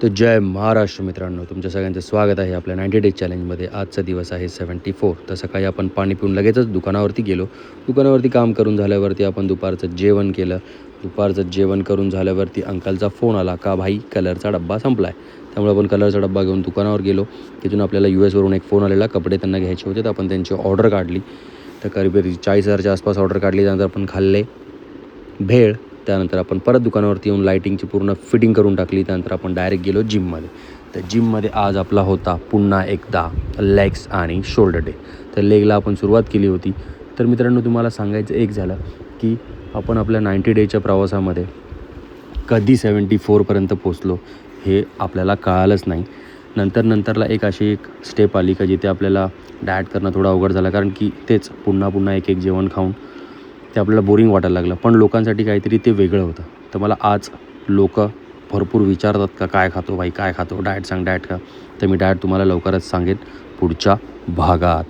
तर जय महाराष्ट्र मित्रांनो, तुमच्या सगळ्यांचं स्वागत आहे आपल्या 90 डेज चॅलेंजमध्ये. आजचा दिवस आहे 74. तर सकाळी आपण पाणी पिऊन लगेचच दुकानावरती गेलो. दुकानावरती काम करून झाल्यावरती आपण दुपारचं जेवण केलं. दुपारचं जेवण करून झाल्यावरती अंकलचा फोन आला का भाई कलरचा डब्बा संपला आहे. त्यामुळे आपण कलरचा डब्बा घेऊन दुकानावर गेलो. तिथून आपल्याला US वरून एक फोन आलेला, कपडे त्यांना घ्यायचे होते. तर आपण त्यांची ऑर्डर काढली. तर करीब 40,000च्या आसपास ऑर्डर काढली. त्यानंतर आपण खाल्ले भेळ. त्यानंतर आपण परत दुकानावरती येऊन लाईटिंगची पूर्ण फिटिंग करून टाकली. त्यानंतर आपण डायरेक्ट गेलो जिममध्ये. तर जिममध्ये आज आपला होता पुन्हा एकदा लेग्स आणि शोल्डर डे. तर लेगला आपण सुरुवात केली होती. तर मित्रांनो, तुम्हाला सांगायचं एक झालं की आपण आपल्या 90 डेच्या प्रवासामध्ये कधी 74पर्यंत पोचलो हे आपल्याला कळालंच नाही. नंतरला एक अशी एक स्टेप आली का जिथे आपल्याला डाएट करणं थोडं अवघड झालं, कारण की तेच पुन्हा एक जेवण खाऊन ते आपल्याला बोरिंग वाटायला लागलं. पण लोकांसाठी काहीतरी ते वेगळं होतं. तर मला आज लोक भरपूर विचारतात का काय खातो भाई, काय खातो, डाएट सांग, डाएट का. तर मी डाएट तुम्हाला लवकरच सांगेन पुढच्या भागात.